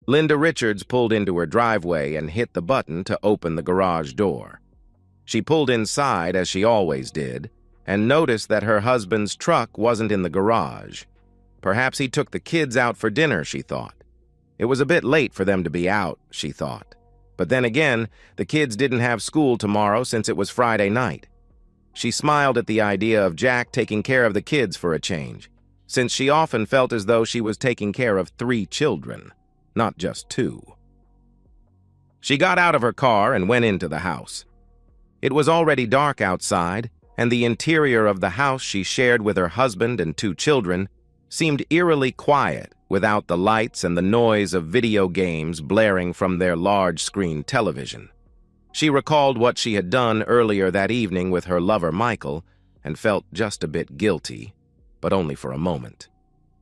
Linda Richards pulled into her driveway and hit the button to open the garage door. She pulled inside, as she always did, and noticed that her husband's truck wasn't in the garage. Perhaps he took the kids out for dinner, she thought. It was a bit late for them to be out, she thought. But then again, the kids didn't have school tomorrow since it was Friday night. She smiled at the idea of Jack taking care of the kids for a change, since she often felt as though she was taking care of 3 children, not just 2. She got out of her car and went into the house. It was already dark outside, and the interior of the house she shared with her husband and 2 children seemed eerily quiet without the lights and the noise of video games blaring from their large-screen television. She recalled what she had done earlier that evening with her lover Michael and felt just a bit guilty, but only for a moment.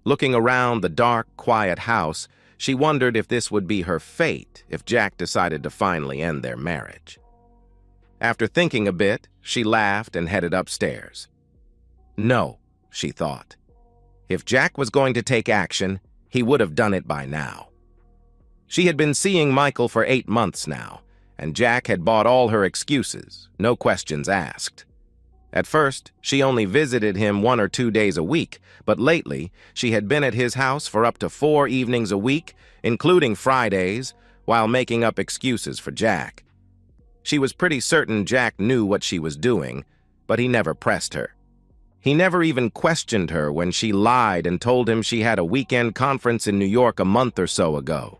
Looking around the dark, quiet house, she wondered if this would be her fate if Jack decided to finally end their marriage. After thinking a bit, she laughed and headed upstairs. No, she thought. If Jack was going to take action, he would have done it by now. She had been seeing Michael for 8 months now, and Jack had bought all her excuses, no questions asked. At first, she only visited him 1 or 2 days a week, but lately, she had been at his house for up to 4 evenings a week, including Fridays, while making up excuses for Jack. She was pretty certain Jack knew what she was doing, but he never pressed her. He never even questioned her when she lied and told him she had a weekend conference in New York a month or so ago.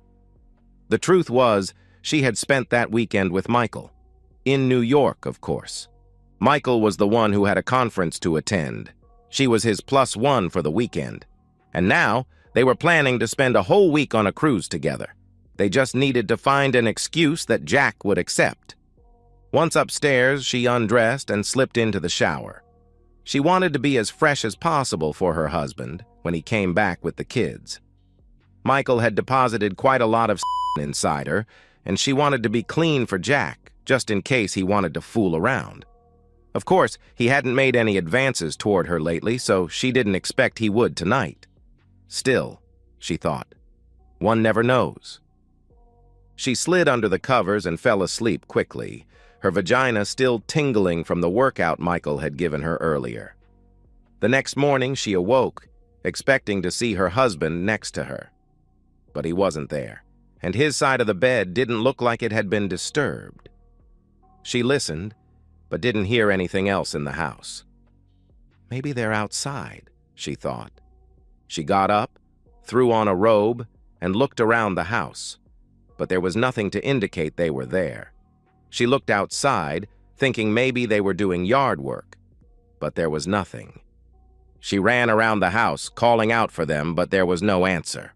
The truth was, she had spent that weekend with Michael. In New York, of course. Michael was the one who had a conference to attend. She was his +1 for the weekend. And now, they were planning to spend a whole week on a cruise together. They just needed to find an excuse that Jack would accept. Once upstairs, she undressed and slipped into the shower. She wanted to be as fresh as possible for her husband when he came back with the kids. Michael had deposited quite a lot of inside her, and she wanted to be clean for Jack, just in case he wanted to fool around. Of course, he hadn't made any advances toward her lately, so she didn't expect he would tonight. Still, she thought, one never knows. She slid under the covers and fell asleep quickly, her vagina still tingling from the workout Michael had given her earlier. The next morning, she awoke, expecting to see her husband next to her. But he wasn't there, and his side of the bed didn't look like it had been disturbed. She listened, but didn't hear anything else in the house. Maybe they're outside, she thought. She got up, threw on a robe, and looked around the house, but there was nothing to indicate they were there. She looked outside, thinking maybe they were doing yard work, but there was nothing. She ran around the house, calling out for them, but there was no answer.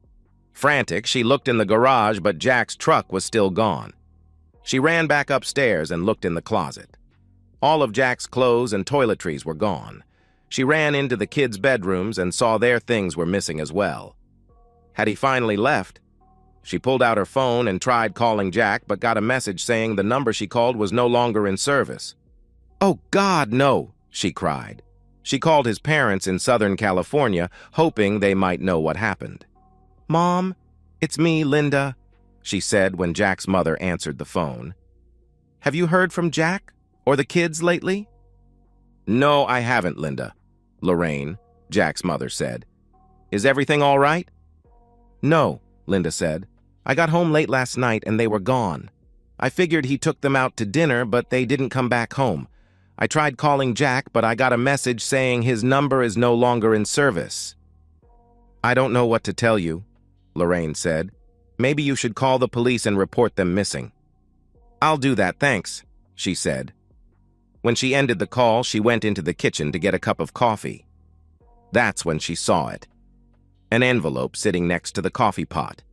Frantic, she looked in the garage, but Jack's truck was still gone. She ran back upstairs and looked in the closet. All of Jack's clothes and toiletries were gone. She ran into the kids' bedrooms and saw their things were missing as well. Had he finally left? She pulled out her phone and tried calling Jack, but got a message saying the number she called was no longer in service. "Oh, God, no!" she cried. She called his parents in Southern California, hoping they might know what happened. "Mom, it's me, Linda," she said when Jack's mother answered the phone. "Have you heard from Jack or the kids lately?" "No, I haven't, Linda," Lorraine, Jack's mother, said. "Is everything all right?" "No," Linda said. "I got home late last night and they were gone. I figured he took them out to dinner, but they didn't come back home. I tried calling Jack, but I got a message saying his number is no longer in service." "I don't know what to tell you," Lorraine said. "Maybe you should call the police and report them missing." "I'll do that, thanks," she said. When she ended the call, she went into the kitchen to get a cup of coffee. That's when she saw it. An envelope sitting next to the coffee pot.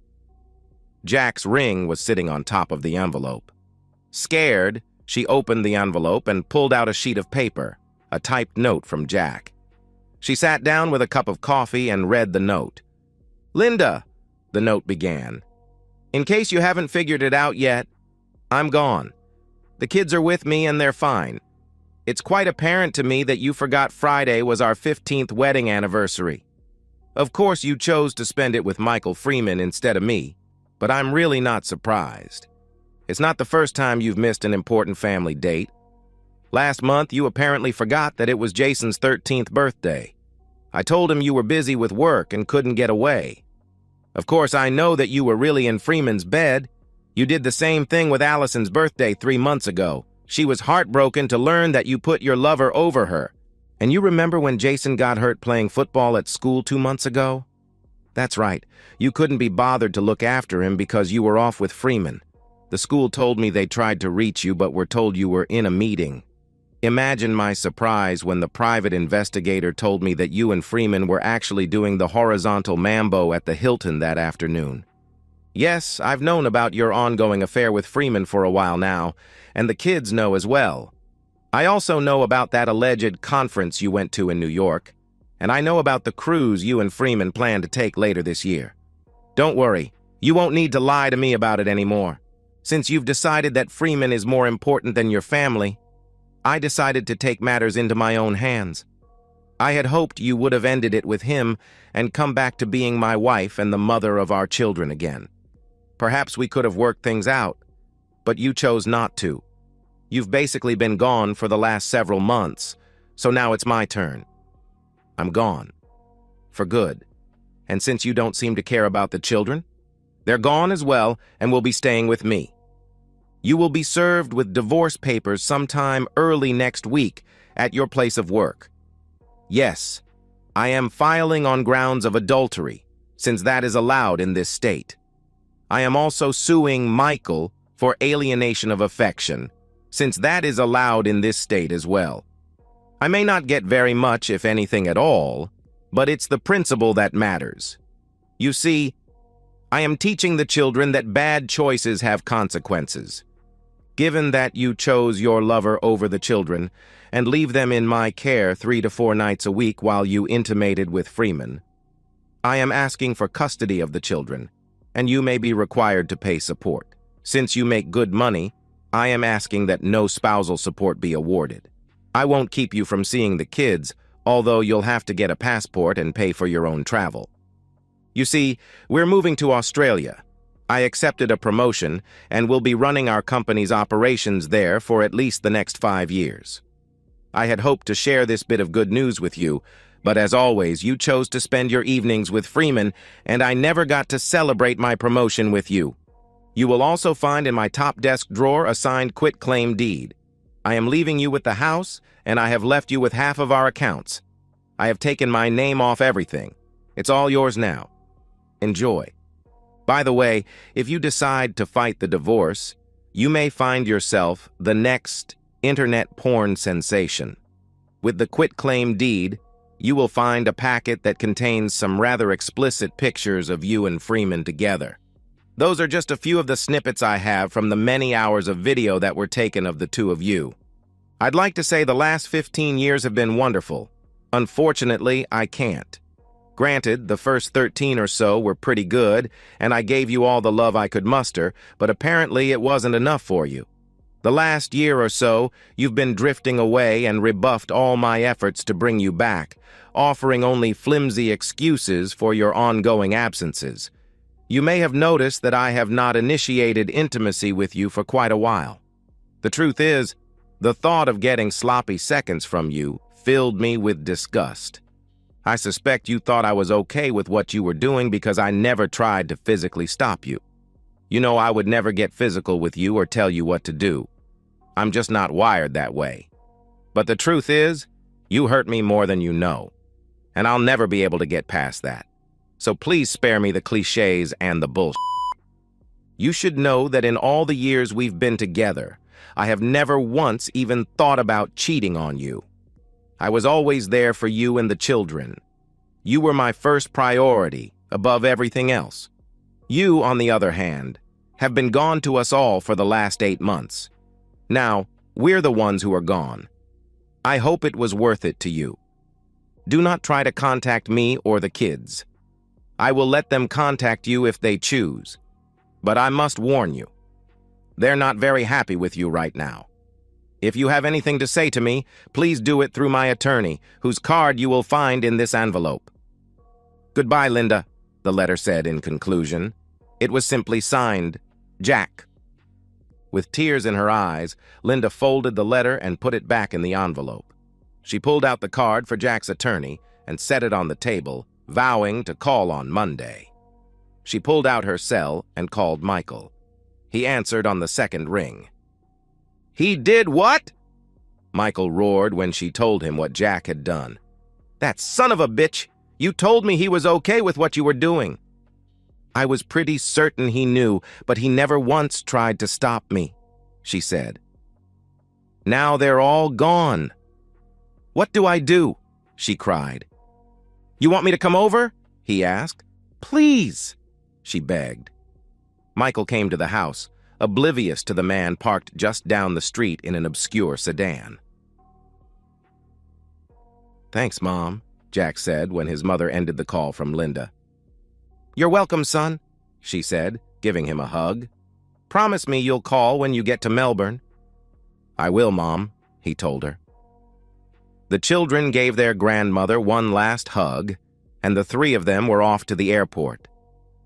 Jack's ring was sitting on top of the envelope. Scared, she opened the envelope and pulled out a sheet of paper, a typed note from Jack. She sat down with a cup of coffee and read the note. "Linda," the note began, "in case you haven't figured it out yet, I'm gone. The kids are with me and they're fine. It's quite apparent to me that you forgot Friday was our 15th wedding anniversary. Of course, you chose to spend it with Michael Freeman instead of me. but I'm really not surprised. It's not the first time you've missed an important family date. Last month, you apparently forgot that it was Jason's 13th birthday. I told him you were busy with work and couldn't get away. Of course, I know that you were really in Freeman's bed. You did the same thing with Allison's birthday 3 months ago. She was heartbroken to learn that you put your lover over her. And you remember when Jason got hurt playing football at school 2 months ago? That's right. You couldn't be bothered to look after him because you were off with Freeman. The school told me they tried to reach you but were told you were in a meeting. Imagine my surprise when the private investigator told me that you and Freeman were actually doing the horizontal mambo at the Hilton that afternoon. Yes, I've known about your ongoing affair with Freeman for a while now, and the kids know as well. I also know about that alleged conference you went to in New York, and I know about the cruise you and Freeman plan to take later this year. Don't worry, you won't need to lie to me about it anymore. Since you've decided that Freeman is more important than your family, I decided to take matters into my own hands. I had hoped you would have ended it with him and come back to being my wife and the mother of our children again. Perhaps we could have worked things out, but you chose not to. You've basically been gone for the last several months, so now it's my turn. I'm gone. For good. And since you don't seem to care about the children, they're gone as well and will be staying with me. You will be served with divorce papers sometime early next week at your place of work. Yes, I am filing on grounds of adultery, since that is allowed in this state. I am also suing Michael for alienation of affection, since that is allowed in this state as well. I may not get very much, if anything at all, but it's the principle that matters. You see, I am teaching the children that bad choices have consequences. Given that you chose your lover over the children and leave them in my care 3 to 4 nights a week while you intimated with Freeman, I am asking for custody of the children, and you may be required to pay support. Since you make good money, I am asking that no spousal support be awarded. I won't keep you from seeing the kids, although you'll have to get a passport and pay for your own travel. You see, we're moving to Australia. I accepted a promotion and will be running our company's operations there for at least the next 5 years. I had hoped to share this bit of good news with you, but as always, you chose to spend your evenings with Freeman, and I never got to celebrate my promotion with you. You will also find in my top desk drawer a signed quitclaim deed. I am leaving you with the house, and I have left you with half of our accounts. I have taken my name off everything. It's all yours now. Enjoy. By the way, if you decide to fight the divorce, you may find yourself the next internet porn sensation. With the quitclaim deed, you will find a packet that contains some rather explicit pictures of you and Freeman together. Those are just a few of the snippets I have from the many hours of video that were taken of the two of you. I'd like to say the last 15 years have been wonderful. Unfortunately, I can't. Granted, the first 13 or so were pretty good, and I gave you all the love I could muster, but apparently it wasn't enough for you. The last year or so, you've been drifting away and rebuffed all my efforts to bring you back, offering only flimsy excuses for your ongoing absences. You may have noticed that I have not initiated intimacy with you for quite a while. The truth is, the thought of getting sloppy seconds from you filled me with disgust. I suspect you thought I was okay with what you were doing because I never tried to physically stop you. You know I would never get physical with you or tell you what to do. I'm just not wired that way. But the truth is, you hurt me more than you know, and I'll never be able to get past that. So please spare me the cliches and the bullshit. You should know that in all the years we've been together, I have never once even thought about cheating on you. I was always there for you and the children. You were my first priority, above everything else. You, on the other hand, have been gone to us all for the last 8 months. Now, we're the ones who are gone. I hope it was worth it to you. Do not try to contact me or the kids. I will let them contact you if they choose. But I must warn you, they're not very happy with you right now. If you have anything to say to me, please do it through my attorney, whose card you will find in this envelope. Goodbye, Linda, the letter said in conclusion. It was simply signed, Jack. With tears in her eyes, Linda folded the letter and put it back in the envelope. She pulled out the card for Jack's attorney and set it on the table, vowing to call on Monday. She pulled out her cell and called Michael. He answered on the second ring. "He did what?" Michael roared when she told him what Jack had done. "That son of a bitch! You told me he was okay with what you were doing." "I was pretty certain he knew, but he never once tried to stop me," she said. "Now they're all gone." "What do I do?" she cried. "You want me to come over?" he asked. "Please," she begged. Michael came to the house, oblivious to the man parked just down the street in an obscure sedan. "Thanks, Mom," Jack said when his mother ended the call from Linda. "You're welcome, son," she said, giving him a hug. "Promise me you'll call when you get to Melbourne." "I will, Mom," he told her. The children gave their grandmother one last hug, and the three of them were off to the airport.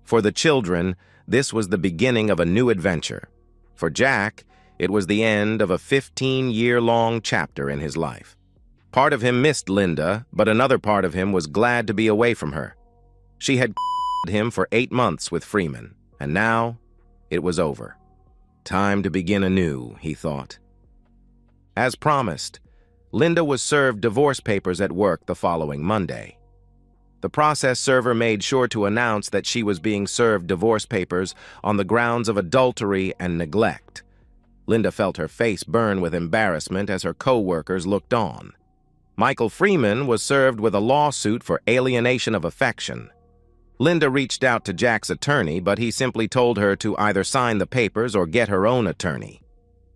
For the children, this was the beginning of a new adventure. For Jack, it was the end of a 15-year-long chapter in his life. Part of him missed Linda, but another part of him was glad to be away from her. She had him for 8 months with Freeman, and now it was over. Time to begin anew, he thought. As promised, Linda was served divorce papers at work the following Monday. The process server made sure to announce that she was being served divorce papers on the grounds of adultery and neglect. Linda felt her face burn with embarrassment as her co-workers looked on. Michael Freeman was served with a lawsuit for alienation of affection. Linda reached out to Jack's attorney, but he simply told her to either sign the papers or get her own attorney.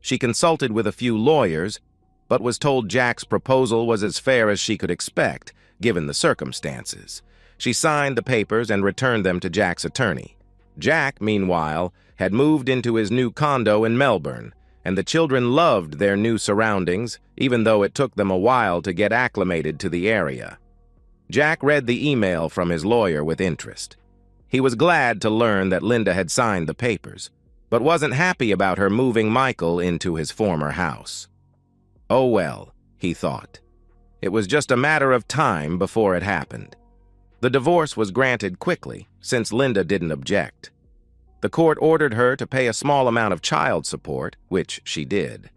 She consulted with a few lawyers, but was told Jack's proposal was as fair as she could expect, given the circumstances. She signed the papers and returned them to Jack's attorney. Jack, meanwhile, had moved into his new condo in Melbourne, and the children loved their new surroundings, even though it took them a while to get acclimated to the area. Jack read the email from his lawyer with interest. He was glad to learn that Linda had signed the papers, but wasn't happy about her moving Michael into his former house. Oh well, he thought. It was just a matter of time before it happened. The divorce was granted quickly, since Linda didn't object. The court ordered her to pay a small amount of child support, which she did.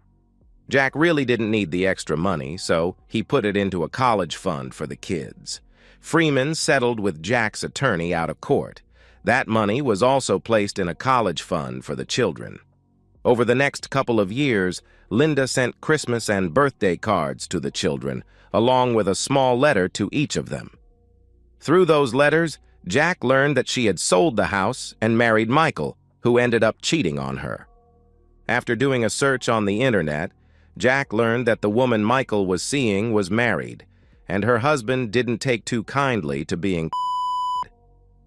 Jack really didn't need the extra money, so he put it into a college fund for the kids. Freeman settled with Jack's attorney out of court. That money was also placed in a college fund for the children. Over the next couple of years, Linda sent Christmas and birthday cards to the children, along with a small letter to each of them. Through those letters, Jack learned that she had sold the house and married Michael, who ended up cheating on her. After doing a search on the internet, Jack learned that the woman Michael was seeing was married, and her husband didn't take too kindly to being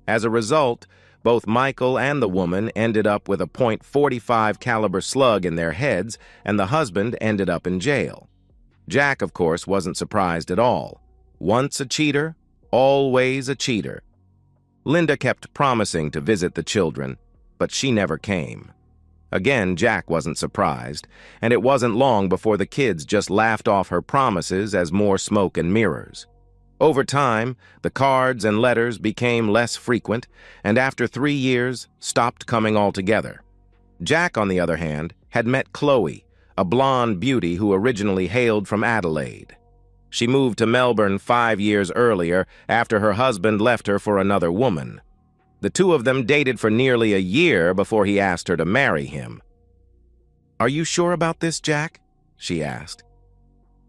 As a result, both Michael and the woman ended up with a .45 caliber slug in their heads, and the husband ended up in jail. Jack, of course, wasn't surprised at all. Once a cheater, always a cheater. Linda kept promising to visit the children, but she never came. Again, Jack wasn't surprised, and it wasn't long before the kids just laughed off her promises as more smoke and mirrors. Over time, the cards and letters became less frequent, and after 3 years, stopped coming altogether. Jack, on the other hand, had met Chloe, a blonde beauty who originally hailed from Adelaide. She moved to Melbourne 5 years earlier after her husband left her for another woman. The two of them dated for nearly a year before he asked her to marry him. "Are you sure about this, Jack?" she asked.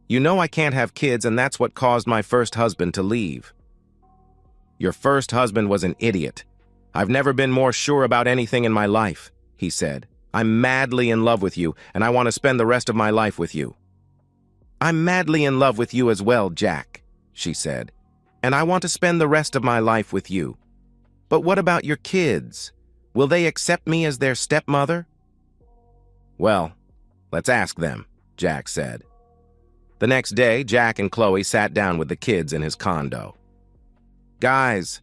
"You know I can't have kids, and that's what caused my first husband to leave." "Your first husband was an idiot. I've never been more sure about anything in my life," he said. "I'm madly in love with you, and I want to spend the rest of my life with you." "I'm madly in love with you as well, Jack," she said, "and I want to spend the rest of my life with you. But what about your kids? Will they accept me as their stepmother?" "Well, let's ask them," Jack said. The next day, Jack and Chloe sat down with the kids in his condo. "Guys,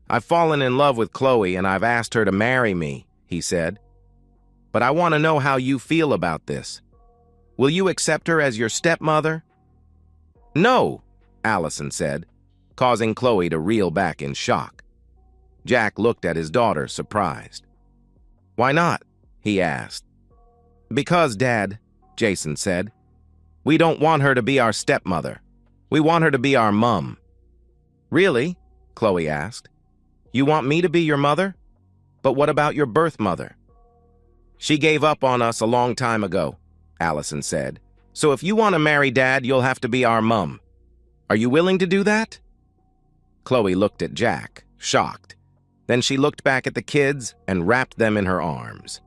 "I've fallen in love with Chloe and I've asked her to marry me," he said. "But I want to know how you feel about this. Will you accept her as your stepmother?" "No," Allison said, causing Chloe to reel back in shock. Jack looked at his daughter, surprised. "Why not?" he asked. "Because, Dad," Jason said, "we don't want her to be our stepmother. We want her to be our mum." "Really?" Chloe asked. "You want me to be your mother? But what about your birth mother?" "She gave up on us a long time ago," Allison said. "So if you want to marry Dad, you'll have to be our mum. Are you willing to do that?" Chloe looked at Jack, shocked. Then she looked back at the kids and wrapped them in her arms.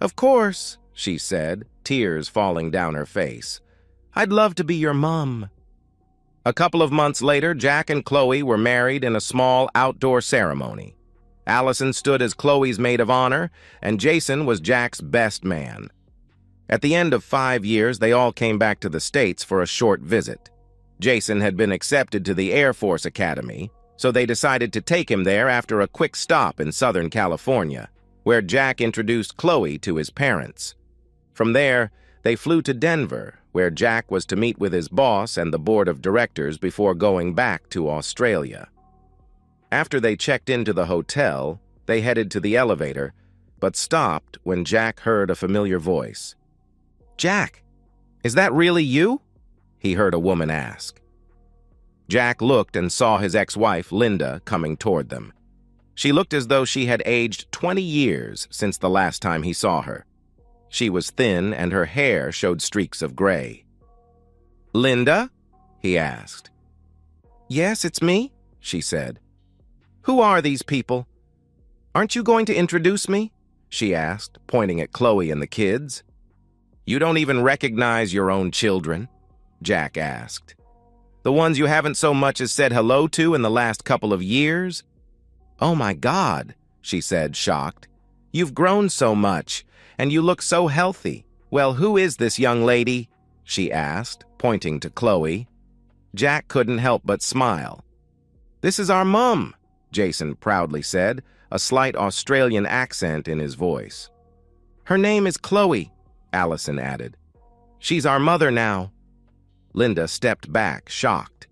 "Of course," she said, tears falling down her face. "I'd love to be your mum." A couple of months later, Jack and Chloe were married in a small outdoor ceremony. Allison stood as Chloe's maid of honor, and Jason was Jack's best man. At the end of 5 years, they all came back to the States for a short visit. Jason had been accepted to the Air Force Academy, so they decided to take him there after a quick stop in Southern California, where Jack introduced Chloe to his parents. From there, they flew to Denver, where Jack was to meet with his boss and the board of directors before going back to Australia. After they checked into the hotel, they headed to the elevator, but stopped when Jack heard a familiar voice. "Jack, is that really you?" he heard a woman ask. Jack looked and saw his ex-wife, Linda, coming toward them. She looked as though she had aged 20 years since the last time he saw her. She was thin and her hair showed streaks of gray. "Linda?" he asked. "Yes, it's me," she said. "Who are these people? Aren't you going to introduce me?" she asked, pointing at Chloe and the kids. "You don't even recognize your own children?" Jack asked. "The ones you haven't so much as said hello to in the last couple of years?" "Oh my God," she said, shocked. "You've grown so much, and you look so healthy. Well, who is this young lady?" she asked, pointing to Chloe. Jack couldn't help but smile. "This is our mum," Jason proudly said, a slight Australian accent in his voice. "Her name is Chloe," Allison added. "She's our mother now." Linda stepped back, shocked.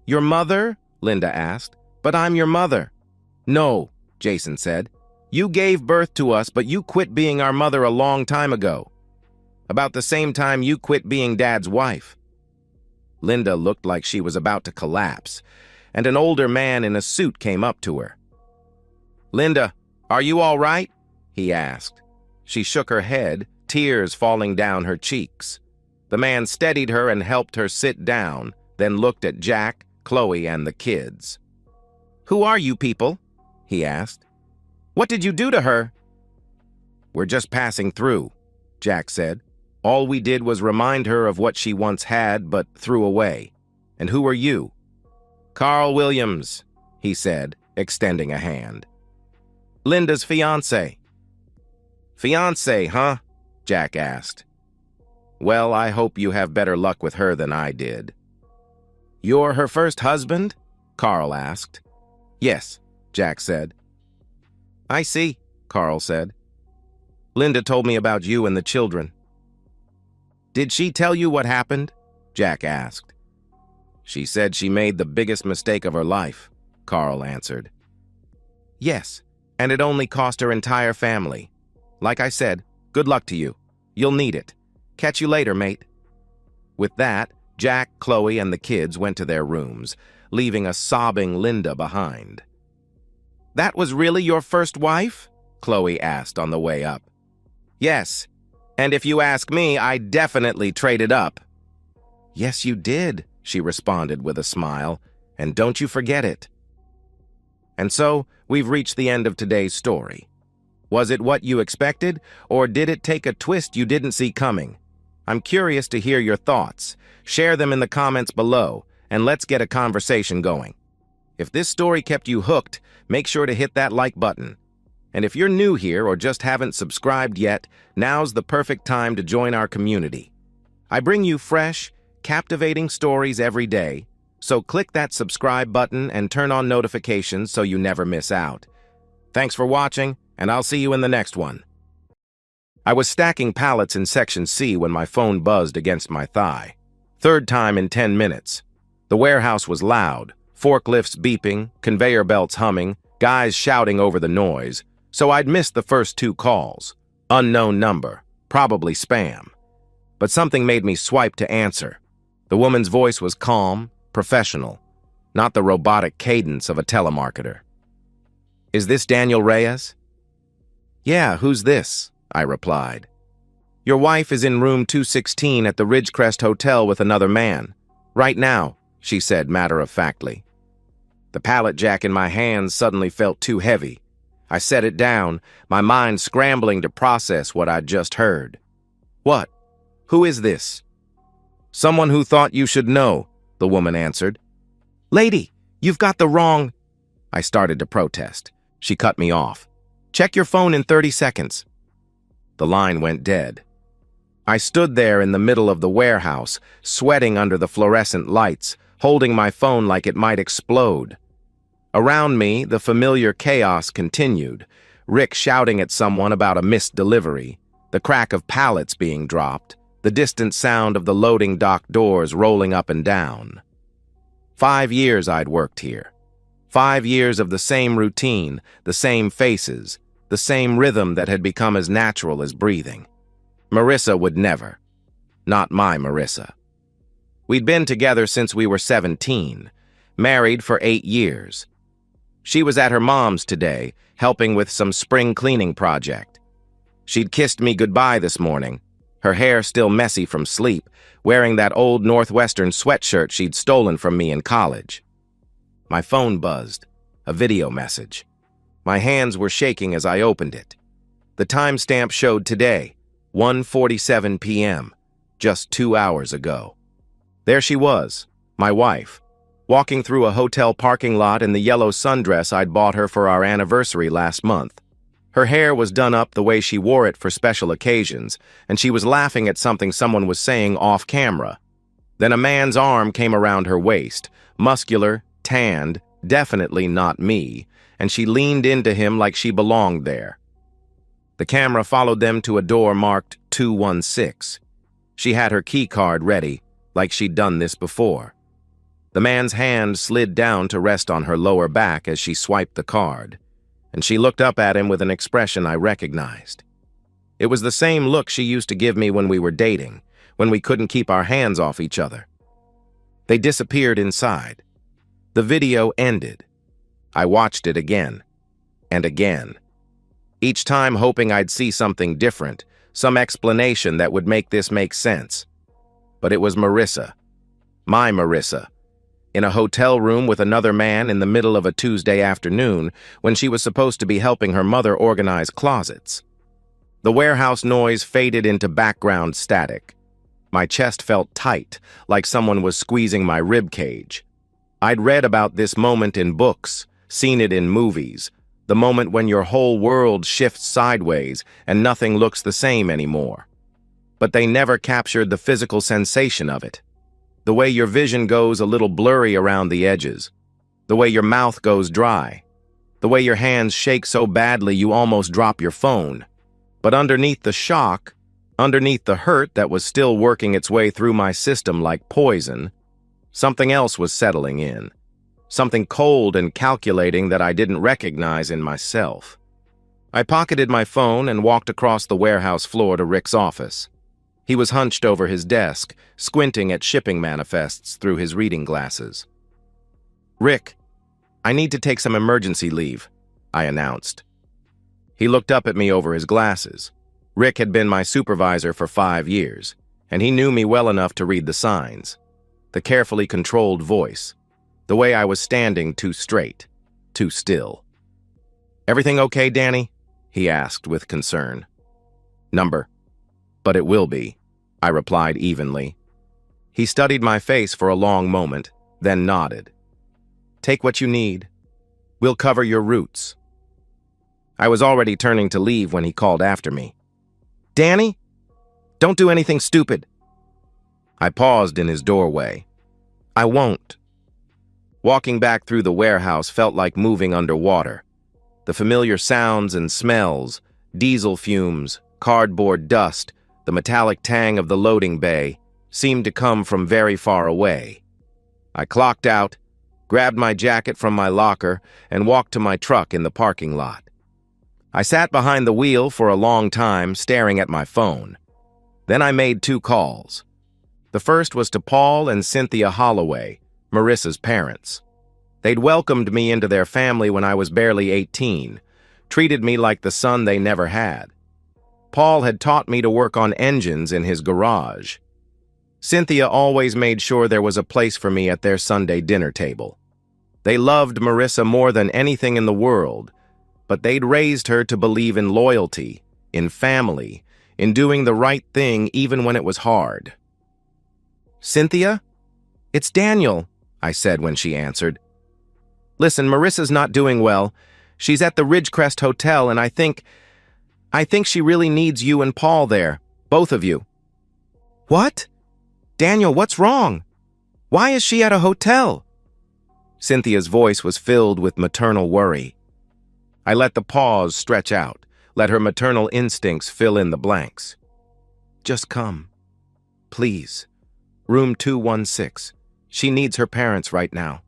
"Your mother?" Linda asked. "But I'm your mother." "No," Jason said. "You gave birth to us, but you quit being our mother a long time ago. About the same time you quit being Dad's wife." Linda looked like she was about to collapse, and an older man in a suit came up to her. "Linda, are you all right?" he asked. She shook her head, tears falling down her cheeks. The man steadied her and helped her sit down, then looked at Jack, Chloe, and the kids. "Who are you people?" he asked. "What did you do to her?" "We're just passing through," Jack said. "All we did was remind her of what she once had but threw away. And who are you?" "Carl Williams," he said, extending a hand. "Linda's fiancé." "Fiancé, huh?" Jack asked. "Well, I hope you have better luck with her than I did." "You're her first husband?" Carl asked. "Yes," Jack said. "I see," Carl said. "Linda told me about you and the children." "Did she tell you what happened?" Jack asked. "She said she made the biggest mistake of her life," Carl answered. "Yes, and it only cost her entire family. Like I said, good luck to you. You'll need it. Catch you later, mate." With that, Jack, Chloe, and the kids went to their rooms, leaving a sobbing Linda behind. "That was really your first wife?" Chloe asked on the way up. "Yes, and if you ask me, I definitely traded up." "Yes, you did," she responded with a smile, "and don't you forget it." And so, we've reached the end of today's story. Was it what you expected, or did it take a twist you didn't see coming? I'm curious to hear your thoughts. Share them in the comments below, and let's get a conversation going. If this story kept you hooked, make sure to hit that like button. And if you're new here or just haven't subscribed yet, now's the perfect time to join our community. I bring you fresh, captivating stories every day, so click that subscribe button and turn on notifications so you never miss out. Thanks for watching, and I'll see you in the next one. I was stacking pallets in Section C when my phone buzzed against my thigh. Third time in 10 minutes. The warehouse was loud, forklifts beeping, conveyor belts humming, guys shouting over the noise, so I'd missed the first 2 calls. Unknown number, probably spam. But something made me swipe to answer. The woman's voice was calm, professional, not the robotic cadence of a telemarketer. "Is this Daniel Reyes?" "Yeah, who's this?" I replied. "Your wife is in room 216 at the Ridgecrest Hotel with another man. Right now," she said matter-of-factly. The pallet jack in my hands suddenly felt too heavy. I set it down, my mind scrambling to process what I'd just heard. "What? Who is this?" "Someone who thought you should know," the woman answered. "Lady, you've got the wrong—" I started to protest. She cut me off. "Check your phone in 30 seconds. The line went dead. I stood there in the middle of the warehouse, sweating under the fluorescent lights, holding my phone like it might explode. Around me, the familiar chaos continued, Rick shouting at someone about a missed delivery, the crack of pallets being dropped, the distant sound of the loading dock doors rolling up and down. 5 years I'd worked here. 5 years of the same routine, the same faces, the same rhythm that had become as natural as breathing. Marissa would never. Not my Marissa. We'd been together since we were 17, married for 8 years. She was at her mom's today, helping with some spring cleaning project. She'd kissed me goodbye this morning, her hair still messy from sleep, wearing that old Northwestern sweatshirt she'd stolen from me in college. My phone buzzed, a video message. My hands were shaking as I opened it. The timestamp showed today, 1:47 p.m., just 2 hours ago. There she was, my wife, walking through a hotel parking lot in the yellow sundress I'd bought her for our anniversary last month. Her hair was done up the way she wore it for special occasions, and she was laughing at something someone was saying off camera. Then a man's arm came around her waist, muscular, tanned, definitely not me, and she leaned into him like she belonged there. The camera followed them to a door marked 216. She had her key card ready, like she'd done this before. The man's hand slid down to rest on her lower back as she swiped the card, and she looked up at him with an expression I recognized. It was the same look she used to give me when we were dating, when we couldn't keep our hands off each other. They disappeared inside. The video ended. I watched it again, and again. Each time hoping I'd see something different, some explanation that would make this make sense. But it was Marissa. My Marissa. In a hotel room with another man in the middle of a Tuesday afternoon when she was supposed to be helping her mother organize closets. The warehouse noise faded into background static. My chest felt tight, like someone was squeezing my rib cage. I'd read about this moment in books, seen it in movies, the moment when your whole world shifts sideways and nothing looks the same anymore. But they never captured the physical sensation of it. The way your vision goes a little blurry around the edges. The way your mouth goes dry. The way your hands shake so badly you almost drop your phone. But underneath the shock, underneath the hurt that was still working its way through my system like poison, something else was settling in. Something cold and calculating that I didn't recognize in myself. I pocketed my phone and walked across the warehouse floor to Rick's office. He was hunched over his desk, squinting at shipping manifests through his reading glasses. "Rick, I need to take some emergency leave," I announced. He looked up at me over his glasses. Rick had been my supervisor for 5 years, and he knew me well enough to read the signs. The carefully controlled voice. The way I was standing too straight, too still. "Everything okay, Danny?" he asked with concern. "Number. But it will be," I replied evenly. He studied my face for a long moment, then nodded. "Take what you need. We'll cover your roots." I was already turning to leave when he called after me. "Danny, don't do anything stupid." I paused in his doorway. "I won't." Walking back through the warehouse felt like moving underwater. The familiar sounds and smells, diesel fumes, cardboard dust, the metallic tang of the loading bay, seemed to come from very far away. I clocked out, grabbed my jacket from my locker, and walked to my truck in the parking lot. I sat behind the wheel for a long time, staring at my phone. Then I made 2 calls. The first was to Paul and Cynthia Holloway, Marissa's parents. They'd welcomed me into their family when I was barely 18, treated me like the son they never had. Paul had taught me to work on engines in his garage. Cynthia always made sure there was a place for me at their Sunday dinner table. They loved Marissa more than anything in the world, but they'd raised her to believe in loyalty, in family, in doing the right thing even when it was hard. "Cynthia? It's Daniel," I said when she answered. "Listen, Marissa's not doing well. She's at the Ridgecrest Hotel, and I think she really needs you and Paul there, both of you." "What? Daniel, what's wrong? Why is she at a hotel?" Cynthia's voice was filled with maternal worry. I let the pause stretch out, let her maternal instincts fill in the blanks. "Just come. Please. Room 216. She needs her parents right now."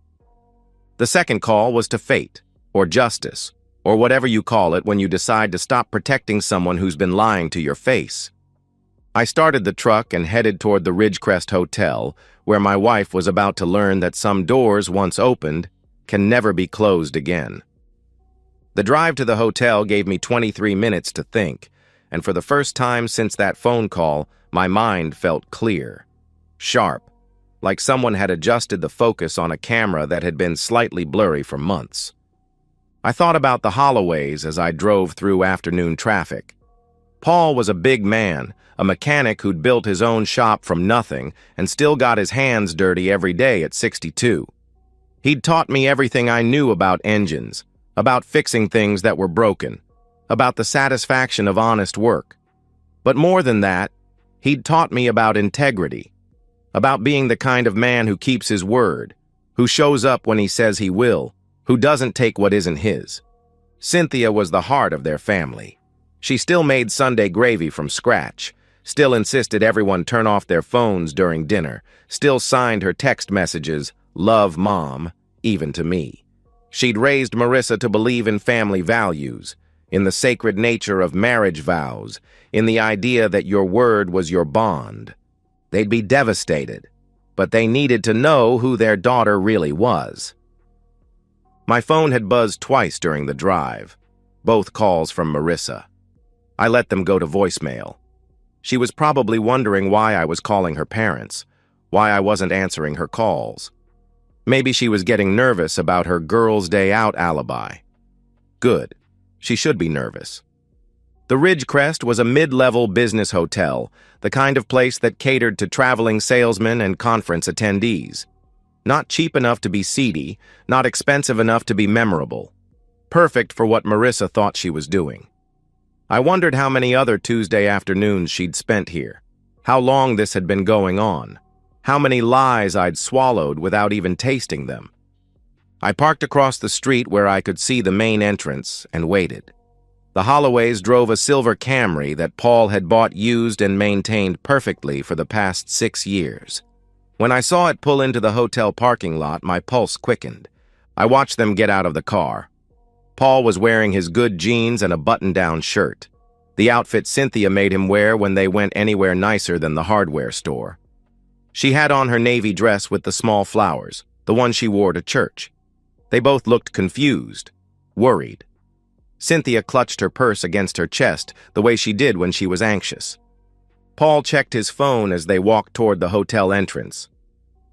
The second call was to fate, or justice, or whatever you call it when you decide to stop protecting someone who's been lying to your face. I started the truck and headed toward the Ridgecrest Hotel, where my wife was about to learn that some doors, once opened, can never be closed again. The drive to the hotel gave me 23 minutes to think, and for the first time since that phone call, my mind felt clear, sharp, like someone had adjusted the focus on a camera that had been slightly blurry for months. I thought about the Holloways as I drove through afternoon traffic. Paul was a big man, a mechanic who'd built his own shop from nothing and still got his hands dirty every day at 62. He'd taught me everything I knew about engines, about fixing things that were broken, about the satisfaction of honest work. But more than that, he'd taught me about integrity, about being the kind of man who keeps his word, who shows up when he says he will, who doesn't take what isn't his. Cynthia was the heart of their family. She still made Sunday gravy from scratch, still insisted everyone turn off their phones during dinner, still signed her text messages, "Love, Mom," even to me. She'd raised Marissa to believe in family values, in the sacred nature of marriage vows, in the idea that your word was your bond. They'd be devastated, but they needed to know who their daughter really was. My phone had buzzed twice during the drive, both calls from Marissa. I let them go to voicemail. She was probably wondering why I was calling her parents, why I wasn't answering her calls. Maybe she was getting nervous about her girls' day out alibi. Good. She should be nervous. The Ridgecrest was a mid-level business hotel, the kind of place that catered to traveling salesmen and conference attendees. Not cheap enough to be seedy, not expensive enough to be memorable. Perfect for what Marissa thought she was doing. I wondered how many other Tuesday afternoons she'd spent here, how long this had been going on, how many lies I'd swallowed without even tasting them. I parked across the street where I could see the main entrance and waited. The Holloways drove a silver Camry that Paul had bought used and maintained perfectly for the past 6 years. When I saw it pull into the hotel parking lot, my pulse quickened. I watched them get out of the car. Paul was wearing his good jeans and a button-down shirt, the outfit Cynthia made him wear when they went anywhere nicer than the hardware store. She had on her navy dress with the small flowers, the one she wore to church. They both looked confused, worried. Cynthia clutched her purse against her chest the way she did when she was anxious. Paul checked his phone as they walked toward the hotel entrance,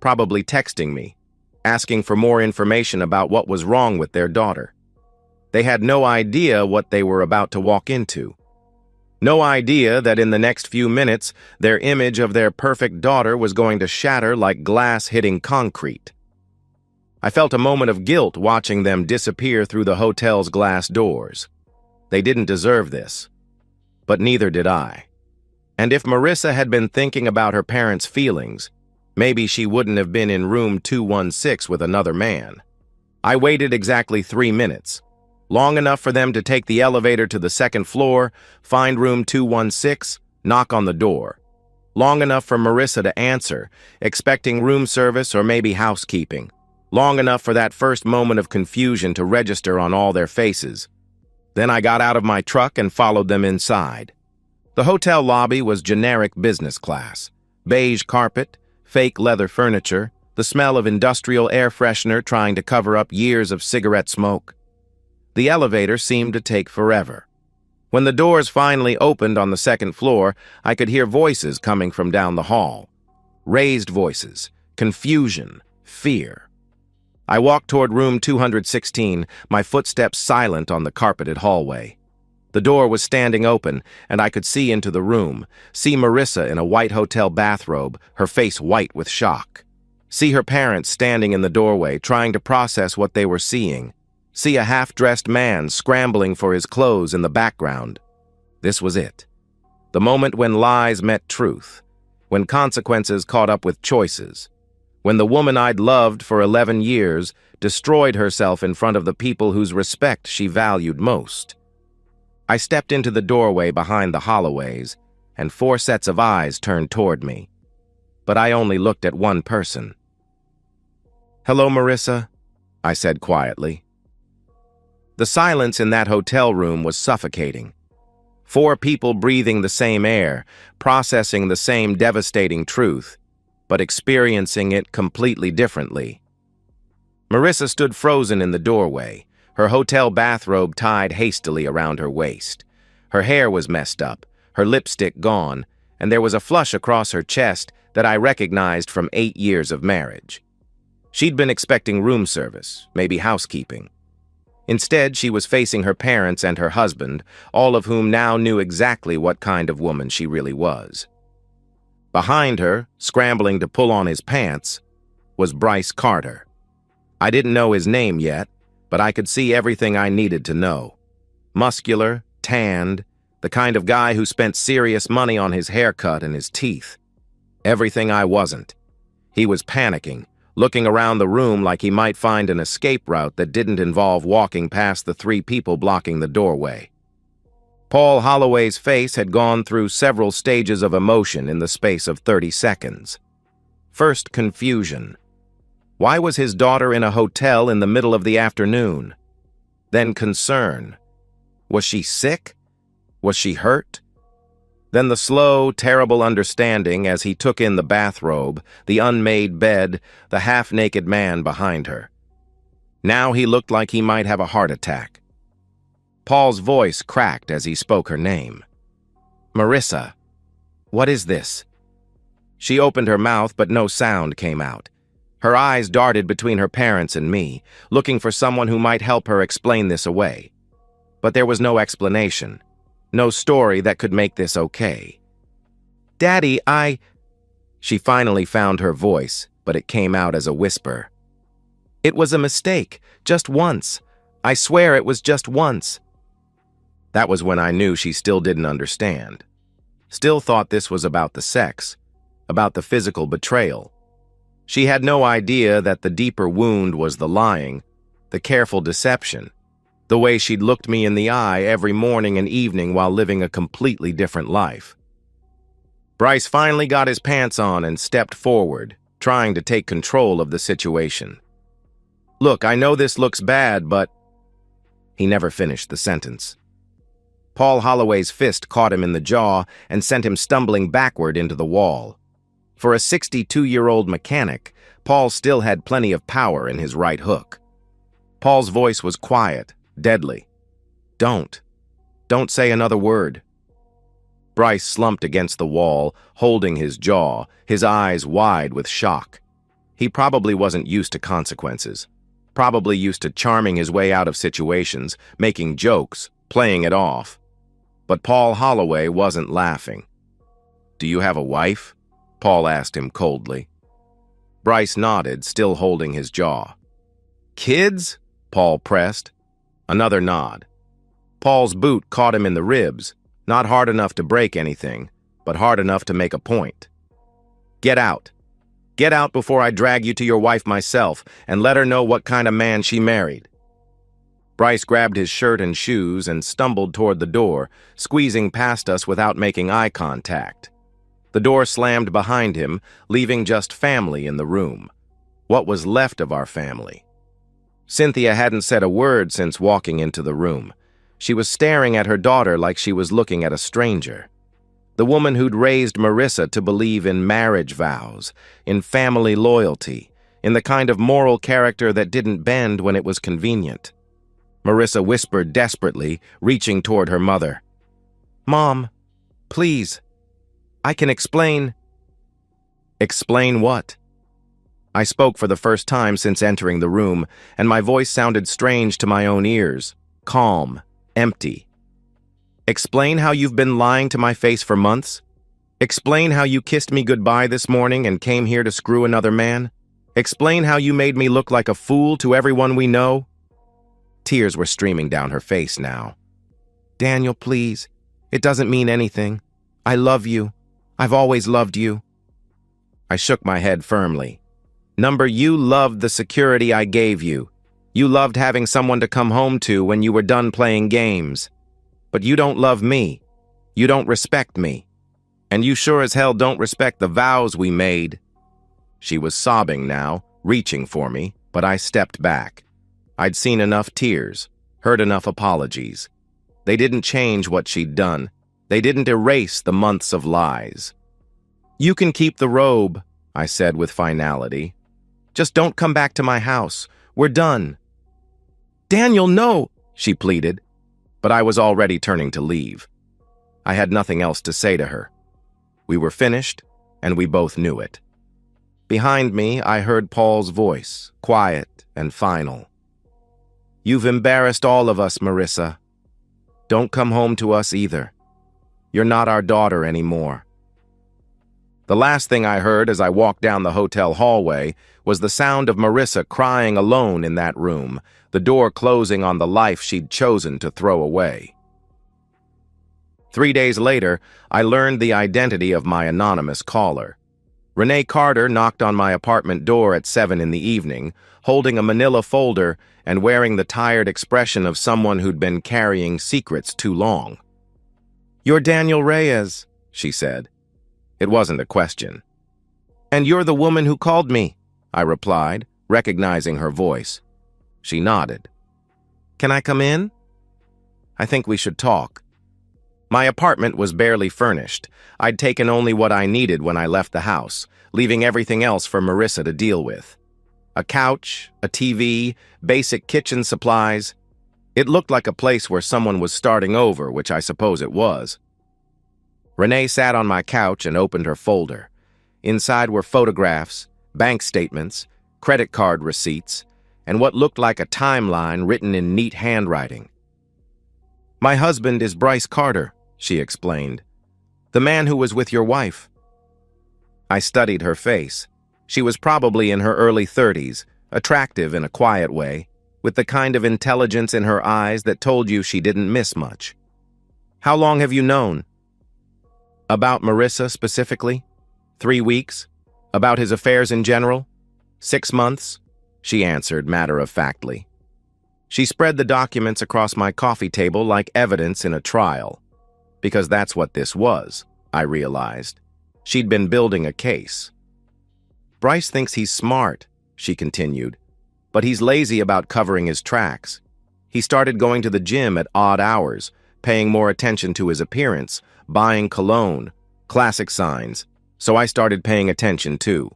probably texting me, asking for more information about what was wrong with their daughter. They had no idea what they were about to walk into. No idea that in the next few minutes, their image of their perfect daughter was going to shatter like glass hitting concrete. I felt a moment of guilt watching them disappear through the hotel's glass doors. They didn't deserve this, but neither did I. And if Marissa had been thinking about her parents' feelings, Maybe she wouldn't have been in room 216 with another man. I waited exactly 3 minutes, long enough for them to take the elevator to the second floor, find room 216, knock on the door. Long enough for Marissa to answer, expecting room service or maybe housekeeping. Long enough for that first moment of confusion to register on all their faces. Then I got out of my truck and followed them inside. The hotel lobby was generic business class. Beige carpet, fake leather furniture, the smell of industrial air freshener trying to cover up years of cigarette smoke. The elevator seemed to take forever. When the doors finally opened on the second floor, I could hear voices coming from down the hall. Raised voices, confusion, fear. I walked toward room 216, my footsteps silent on the carpeted hallway. The door was standing open, and I could see into the room, see Marissa in a white hotel bathrobe, her face white with shock. See her parents standing in the doorway, trying to process what they were seeing. See a half-dressed man scrambling for his clothes in the background. This was it. The moment when lies met truth, when consequences caught up with choices, when the woman I'd loved for 11 years destroyed herself in front of the people whose respect she valued most. I stepped into the doorway behind the Holloways, and 4 sets of eyes turned toward me. But I only looked at one person. "Hello, Marissa," I said quietly. The silence in that hotel room was suffocating. 4 people breathing the same air, processing the same devastating truth, but experiencing it completely differently. Marissa stood frozen in the doorway, her hotel bathrobe tied hastily around her waist. Her hair was messed up, her lipstick gone, and there was a flush across her chest that I recognized from 8 years of marriage. She'd been expecting room service, maybe housekeeping. Instead, she was facing her parents and her husband, all of whom now knew exactly what kind of woman she really was. Behind her, scrambling to pull on his pants, was Bryce Carter. I didn't know his name yet, but I could see everything I needed to know. Muscular, tanned, the kind of guy who spent serious money on his haircut and his teeth. Everything I wasn't. He was panicking, looking around the room like he might find an escape route that didn't involve walking past the 3 people blocking the doorway. Paul Holloway's face had gone through several stages of emotion in the space of 30 seconds. First, confusion. Why was his daughter in a hotel in the middle of the afternoon? Then concern. Was she sick? Was she hurt? Then the slow, terrible understanding as he took in the bathrobe, the unmade bed, the half-naked man behind her. Now he looked like he might have a heart attack. Paul's voice cracked as he spoke her name. "Marissa, what is this?" She opened her mouth, but no sound came out. Her eyes darted between her parents and me, looking for someone who might help her explain this away. But there was no explanation, no story that could make this okay. "Daddy, She finally found her voice, but it came out as a whisper. "It was a mistake, just once. I swear it was just once." That was when I knew she still didn't understand. Still thought this was about the sex, about the physical betrayal. She had no idea that the deeper wound was the lying, the careful deception, the way she'd looked me in the eye every morning and evening while living a completely different life. Bryce finally got his pants on and stepped forward, trying to take control of the situation. "Look, I know this looks bad, but—" He never finished the sentence. Paul Holloway's fist caught him in the jaw and sent him stumbling backward into the wall. For a 62-year-old mechanic, Paul still had plenty of power in his right hook. Paul's voice was quiet, deadly. Don't say another word." Bryce slumped against the wall, holding his jaw, his eyes wide with shock. He probably wasn't used to consequences, probably used to charming his way out of situations, making jokes, playing it off. But Paul Holloway wasn't laughing. "Do you have a wife?" Paul asked him coldly. Bryce nodded, still holding his jaw. "Kids?" Paul pressed. Another nod. Paul's boot caught him in the ribs, not hard enough to break anything, but hard enough to make a point. "Get out." Get out before I drag you to your wife myself and let her know what kind of man she married." Bryce grabbed his shirt and shoes and stumbled toward the door, squeezing past us without making eye contact. The door slammed behind him, leaving just family in the room. What was left of our family? Cynthia hadn't said a word since walking into the room. She was staring at her daughter like she was looking at a stranger. The woman who'd raised Marissa to believe in marriage vows, in family loyalty, in the kind of moral character that didn't bend when it was convenient. Marissa whispered desperately, reaching toward her mother. "Mom, please, I can explain." "Explain what?" I spoke for the first time since entering the room, and my voice sounded strange to my own ears, calm, empty. "Explain how you've been lying to my face for months? Explain how you kissed me goodbye this morning and came here to screw another man? Explain how you made me look like a fool to everyone we know?" Tears were streaming down her face now. "Daniel, please. It doesn't mean anything. I love you. I've always loved you." I shook my head firmly. "Number, you loved the security I gave you. You loved having someone to come home to when you were done playing games. But you don't love me. You don't respect me. And you sure as hell don't respect the vows we made." She was sobbing now, reaching for me, but I stepped back. I'd seen enough tears, heard enough apologies. They didn't change what she'd done. They didn't erase the months of lies. "You can keep the robe," I said with finality. "Just don't come back to my house. We're done." "Daniel, no," she pleaded, but I was already turning to leave. I had nothing else to say to her. We were finished, and we both knew it. Behind me, I heard Paul's voice, quiet and final. "You've embarrassed all of us, Marissa. Don't come home to us either. You're not our daughter anymore." The last thing I heard as I walked down the hotel hallway was the sound of Marissa crying alone in that room, the door closing on the life she'd chosen to throw away. 3 days later, I learned the identity of my anonymous caller. Renee Carter knocked on my apartment door at 7 in the evening, holding a manila folder and wearing the tired expression of someone who'd been carrying secrets too long. "You're Daniel Reyes," she said. It wasn't a question. "And you're the woman who called me," I replied, recognizing her voice. She nodded. "Can I come in?" "I think we should talk." My apartment was barely furnished. I'd taken only what I needed when I left the house, leaving everything else for Marissa to deal with. A couch, a TV, basic kitchen supplies. It looked like a place where someone was starting over, which I suppose it was. Renee sat on my couch and opened her folder. Inside were photographs, bank statements, credit card receipts, and what looked like a timeline written in neat handwriting. "My husband is Bryce Carter," she explained. "The man who was with your wife." I studied her face. She was probably in her early 30s, attractive in a quiet way, with the kind of intelligence in her eyes that told you she didn't miss much. "How long have you known?" "About Marissa specifically? 3 weeks? About his affairs in general? 6 months?" she answered matter-of-factly. She spread the documents across my coffee table like evidence in a trial. Because that's what this was, I realized. She'd been building a case. "Bryce thinks he's smart," she continued, "but he's lazy about covering his tracks. He started going to the gym at odd hours, paying more attention to his appearance, buying cologne, classic signs, so I started paying attention too.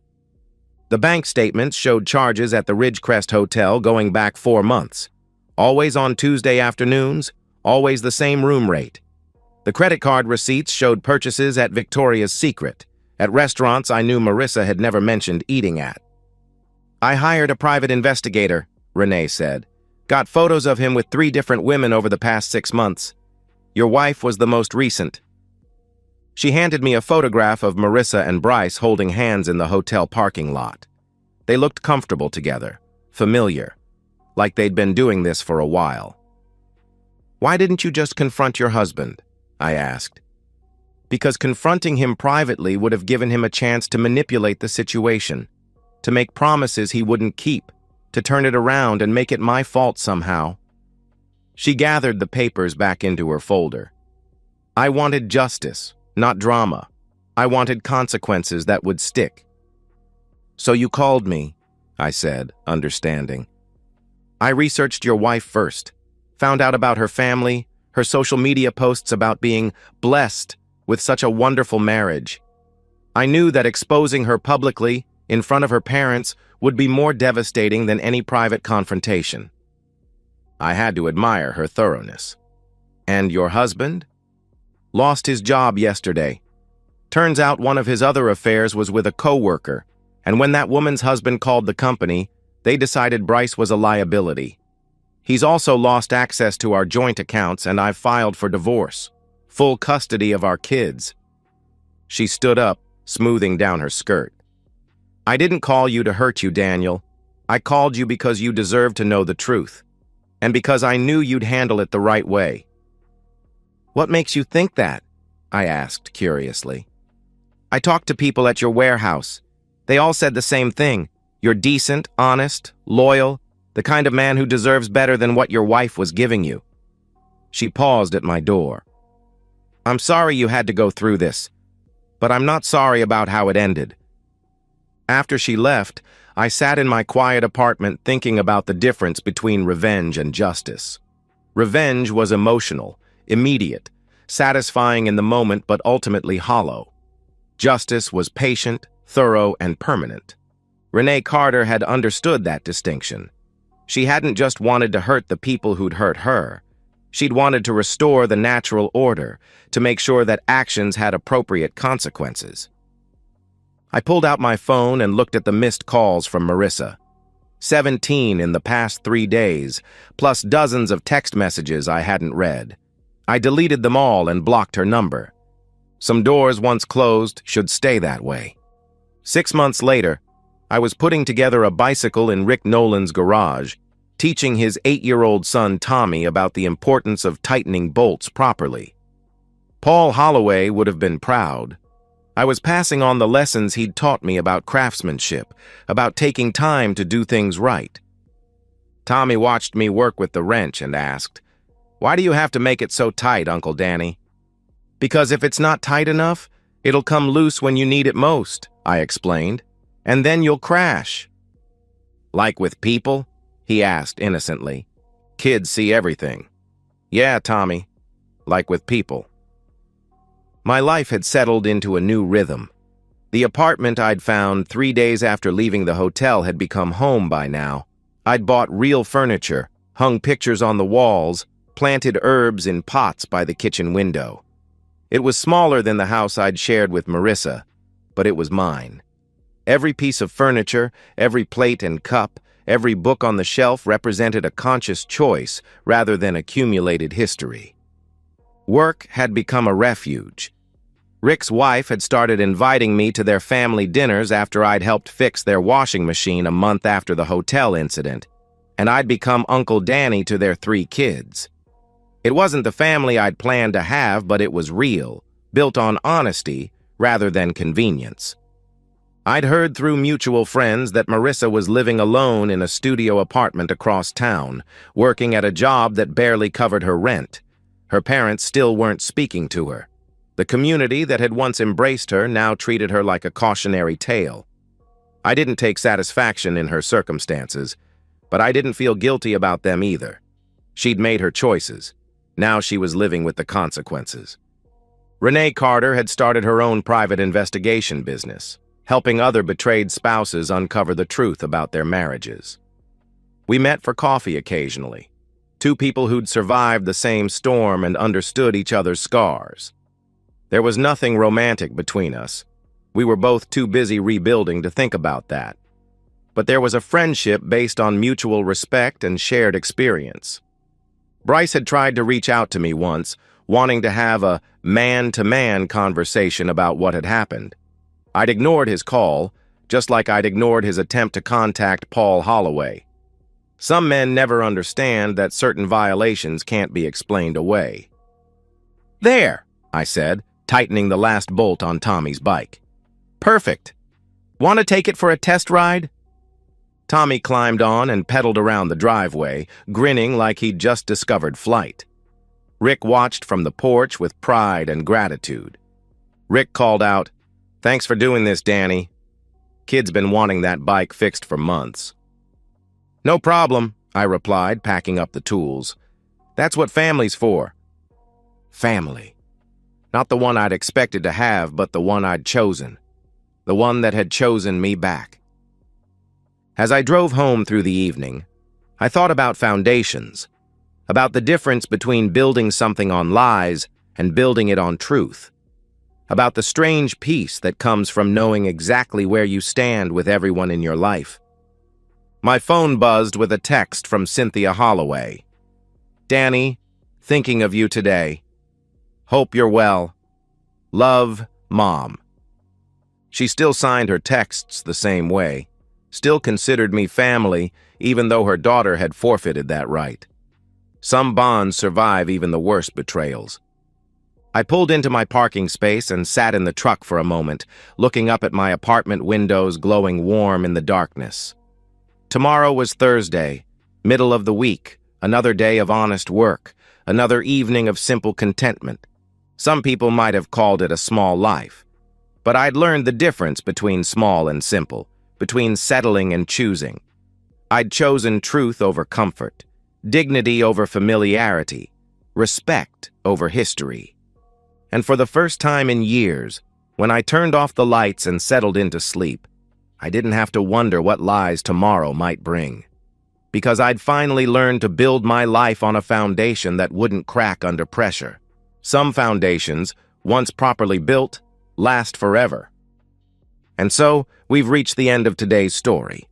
The bank statements showed charges at the Ridgecrest Hotel going back 4 months. Always on Tuesday afternoons, always the same room rate. The credit card receipts showed purchases at Victoria's Secret, at restaurants I knew Marissa had never mentioned eating at. "I hired a private investigator," Renee said. "Got photos of him with 3 different women over the past 6 months. Your wife was the most recent." She handed me a photograph of Marissa and Bryce holding hands in the hotel parking lot. They looked comfortable together, familiar, like they'd been doing this for a while. "Why didn't you just confront your husband?" I asked. because confronting him privately would have given him a chance to manipulate the situation, to make promises he wouldn't keep, to turn it around and make it my fault somehow. She gathered the papers back into her folder. I wanted justice, not drama. I wanted consequences that would stick. "So you called me," I said, understanding. "I researched your wife first, found out about her family, her social media posts about being blessed with such a wonderful marriage. I knew that exposing her publicly, in front of her parents, would be more devastating than any private confrontation." I had to admire her thoroughness. "And your husband?" "Lost his job yesterday. Turns out one of his other affairs was with a coworker, and when that woman's husband called the company, they decided Bryce was a liability. He's also lost access to our joint accounts, and I've filed for divorce. Full custody of our kids." She stood up, smoothing down her skirt. "I didn't call you to hurt you, Daniel. I called you because you deserve to know the truth, and because I knew you'd handle it the right way." "What makes you think that?" I asked curiously. "I talked to people at your warehouse. They all said the same thing. You're decent, honest, loyal, the kind of man who deserves better than what your wife was giving you." She paused at my door. "I'm sorry you had to go through this, but I'm not sorry about how it ended." After she left, I sat in my quiet apartment thinking about the difference between revenge and justice. Revenge was emotional, immediate, satisfying in the moment but ultimately hollow. Justice was patient, thorough, and permanent. Renee Carter had understood that distinction. She hadn't just wanted to hurt the people who'd hurt her. She'd wanted to restore the natural order, to make sure that actions had appropriate consequences. I pulled out my phone and looked at the missed calls from Marissa. 17 in the past 3 days, plus dozens of text messages I hadn't read. I deleted them all and blocked her number. Some doors once closed should stay that way. 6 months later, I was putting together a bicycle in Rick Nolan's garage, teaching his 8-year-old son Tommy about the importance of tightening bolts properly. Paul Holloway would have been proud. I was passing on the lessons he'd taught me about craftsmanship, about taking time to do things right. Tommy watched me work with the wrench and asked, "Why do you have to make it so tight, Uncle Danny?" "Because if it's not tight enough, it'll come loose when you need it most," I explained, "and then you'll crash." "Like with people?" he asked innocently. "Kids see everything." "Yeah, Tommy, like with people." My life had settled into a new rhythm. The apartment I'd found 3 days after leaving the hotel had become home by now. I'd bought real furniture, hung pictures on the walls, planted herbs in pots by the kitchen window. It was smaller than the house I'd shared with Marissa, but it was mine. Every piece of furniture, every plate and cup, every book on the shelf represented a conscious choice rather than accumulated history. Work had become a refuge. Rick's wife had started inviting me to their family dinners after I'd helped fix their washing machine a month after the hotel incident, and I'd become Uncle Danny to their 3 kids. It wasn't the family I'd planned to have, but it was real, built on honesty rather than convenience. I'd heard through mutual friends that Marissa was living alone in a studio apartment across town, working at a job that barely covered her rent. Her parents still weren't speaking to her. The community that had once embraced her now treated her like a cautionary tale. I didn't take satisfaction in her circumstances, but I didn't feel guilty about them either. She'd made her choices. Now she was living with the consequences. Renee Carter had started her own private investigation business, helping other betrayed spouses uncover the truth about their marriages. We met for coffee occasionally, 2 people who'd survived the same storm and understood each other's scars. There was nothing romantic between us. We were both too busy rebuilding to think about that. But there was a friendship based on mutual respect and shared experience. Bryce had tried to reach out to me once, wanting to have a man-to-man conversation about what had happened. I'd ignored his call, just like I'd ignored his attempt to contact Paul Holloway. Some men never understand that certain violations can't be explained away. "There," I said, tightening the last bolt on Tommy's bike. "Perfect. Want to take it for a test ride?" Tommy climbed on and pedaled around the driveway, grinning like he'd just discovered flight. Rick watched from the porch with pride and gratitude. Rick called out, "Thanks for doing this, Danny. Kid's been wanting that bike fixed for months." "No problem," I replied, packing up the tools. "That's what family's for." Family. Not the one I'd expected to have, but the one I'd chosen. The one that had chosen me back. As I drove home through the evening, I thought about foundations, about the difference between building something on lies and building it on truth, about the strange peace that comes from knowing exactly where you stand with everyone in your life. My phone buzzed with a text from Cynthia Holloway. "Danny, thinking of you today. Hope you're well. Love, Mom." She still signed her texts the same way, still considered me family, even though her daughter had forfeited that right. Some bonds survive even the worst betrayals. I pulled into my parking space and sat in the truck for a moment, looking up at my apartment windows glowing warm in the darkness. Tomorrow was Thursday, middle of the week, another day of honest work, another evening of simple contentment. Some people might have called it a small life, but I'd learned the difference between small and simple, between settling and choosing. I'd chosen truth over comfort, dignity over familiarity, respect over history. And for the first time in years, when I turned off the lights and settled into sleep, I didn't have to wonder what lies tomorrow might bring. Because I'd finally learned to build my life on a foundation that wouldn't crack under pressure. Some foundations, once properly built, last forever. And so, we've reached the end of today's story.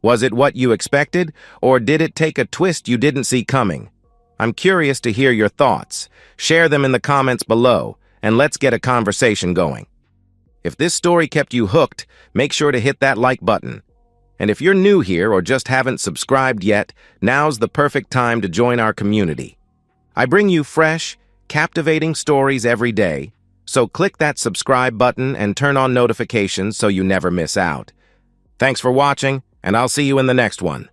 Was it what you expected, or did it take a twist you didn't see coming? I'm curious to hear your thoughts. Share them in the comments below, and let's get a conversation going. If this story kept you hooked, make sure to hit that like button. And if you're new here or just haven't subscribed yet, now's the perfect time to join our community. I bring you fresh, captivating stories every day, so click that subscribe button and turn on notifications so you never miss out. Thanks for watching, and I'll see you in the next one.